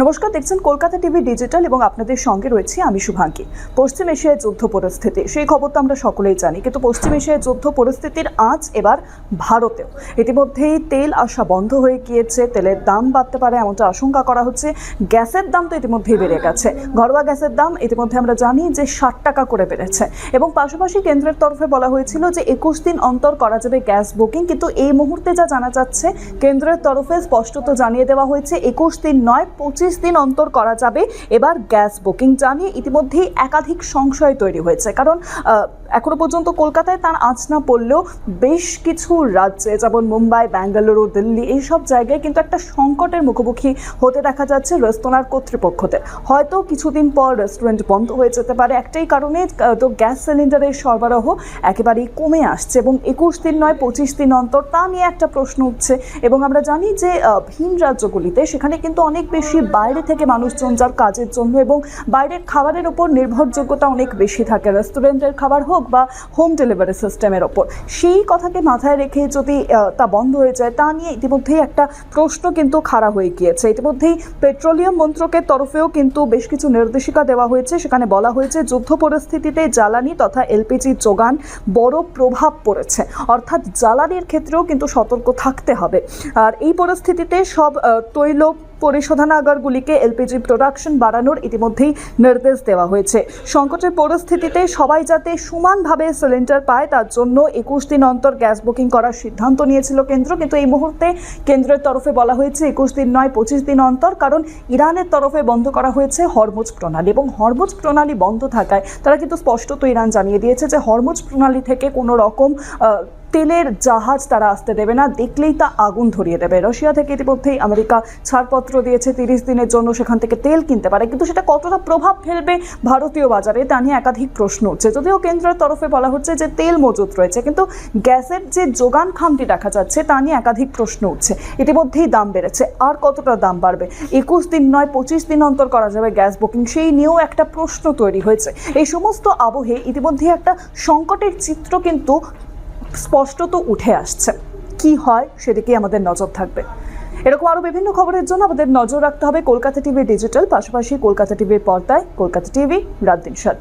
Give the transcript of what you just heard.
নমস্কার, দেখছেন Kolkata TV digital এবং আপনাদের সঙ্গে রয়েছে আমি শুভাঙ্গী। পশ্চিম এশিয়ায় যুদ্ধ পরিস্থিতি, সেই খবর তো আমরা সকলেই জানি, কিন্তু পশ্চিম এশিয়ায় যুদ্ধ পরিস্থিতির আঁচ এবার ভারতেও। ইতিমধ্যেই তেল আসা বন্ধ হয়ে গিয়েছে, তেলের দাম বাড়তে পারে এমনটা আশঙ্কা করা হচ্ছে। গ্যাসের দাম তো ইতিমধ্যেই বেড়ে গেছে, ঘরোয়া গ্যাসের দাম ইতিমধ্যে আমরা জানি যে 60 টাকা করে বেড়েছে। এবং পাশাপাশি কেন্দ্রের তরফে বলা হয়েছিল যে 21 দিন অন্তর করা যাবে গ্যাস বুকিং, কিন্তু এই মুহূর্তে যা জানা যাচ্ছে কেন্দ্রের তরফে স্পষ্টত জানিয়ে দেওয়া হয়েছে 21 দিন নয় 25 দিন অন্তর করা যাবে এবার গ্যাস বুকিং। জানিয়ে ইতিমধ্যেই একাধিক সংশয় তৈরি হয়েছে, কারণ এখনো পর্যন্ত কলকাতায় তার আঁচ না পড়লেও বেশ কিছু রাজ্যে যেমন মুম্বাই, বেঙ্গালুরু, দিল্লি এইসব জায়গায় কিন্তু একটা সংকটের মুখোমুখি হতে দেখা যাচ্ছে রেস্তোরাঁর কর্তৃপক্ষদের। হয়তো কিছুদিন পর রেস্টুরেন্ট বন্ধ হয়ে যেতে পারে, একটাই কারণে তো গ্যাস সিলিন্ডারের সরবরাহ একেবারেই কমে আসছে এবং 21 দিন নয় 25 দিন অন্তর তা নিয়ে একটা প্রশ্ন উঠছে। এবং আমরা জানি যে ভিন রাজ্যগুলিতে সেখানে কিন্তু অনেক বেশি বাইরে থেকে মানুষজন যার কাজের জন্য এবং বাইরের খাবারের ওপর নির্ভরযোগ্যতা অনেক বেশি থাকে, রেস্টুরেন্টের খাবার হোক বা হোম ডেলিভারি সিস্টেমের ওপর। সেই কথাকে মাথায় রেখে যদি তা বন্ধ হয়ে যায় তা নিয়ে ইতিমধ্যেই একটা প্রশ্ন কিন্তু খাড়া হয়ে গিয়েছে। ইতিমধ্যেই পেট্রোলিয়াম মন্ত্রকের তরফেও কিন্তু বেশ কিছু নির্দেশিকা দেওয়া হয়েছে, সেখানে বলা হয়েছে যুদ্ধ পরিস্থিতিতে জ্বালানি তথা এলপিজি যোগান বড় প্রভাব পড়েছে, অর্থাৎ জ্বালানির ক্ষেত্রেও কিন্তু সতর্ক থাকতে হবে। আর এই পরিস্থিতিতে সব তৈল পরিশোধনাগারগুলিকে এলপিজি প্রোডাকশন বাড়ানোর ইতিমধ্যেই নির্দেশ দেওয়া হয়েছে। সংকটের পরিস্থিতিতে সবাই যাতে সমানভাবে সিলিন্ডার পায় তার জন্য 21 দিন অন্তর গ্যাস বুকিং করার সিদ্ধান্ত নিয়েছিল কেন্দ্র, কিন্তু এই মুহূর্তে কেন্দ্রের তরফে বলা হয়েছে 21 দিন নয় 25 দিন অন্তর, কারণ ইরানের তরফে বন্ধ করা হয়েছে হরমুজ প্রণালী এবং হরমুজ প্রণালী বন্ধ থাকায় তারা কিন্তু স্পষ্টত ইরান জানিয়ে দিয়েছে যে হরমুজ প্রণালী থেকে কোনো রকম তেলের জাহাজ তারা আসতে দেবে না, দেখলেই তা আগুন ধরিয়ে দেবে। রাশিয়া থেকে ইতিমধ্যেই আমেরিকা ছাড়পত্র দিয়েছে 30 দিনের জন্য সেখান থেকে তেল কিনতে পারে, কিন্তু সেটা কতটা প্রভাব ফেলবে ভারতীয় বাজারে তা নিয়ে একাধিক প্রশ্ন উঠছে। যদিও কেন্দ্রের তরফে বলা হচ্ছে যে তেল মজুত রয়েছে, কিন্তু গ্যাসের যে যোগান খামটি দেখা যাচ্ছে তা নিয়ে একাধিক প্রশ্ন উঠছে। ইতিমধ্যেই দাম বেড়েছে, আর কতটা দাম বাড়বে? 21 দিন নয় 25 দিন অন্তর করা যাবে গ্যাস বুকিং, সেই নিয়েও একটা প্রশ্ন তৈরি হয়েছে। এই সমস্ত আবহে ইতিমধ্যেই একটা সংকটের চিত্র কিন্তু স্পষ্টত উঠে আসছে। কি হয় সেদিকে আমাদের নজর থাকবে। এরকম আরও বিভিন্ন খবরের জন্য আমাদের নজর রাখতে হবে কলকাতা টিভি ডিজিটাল, পাশাপাশি কলকাতা টিভির পর্দায় কলকাতা টিভি রাত দিন 7 দিন।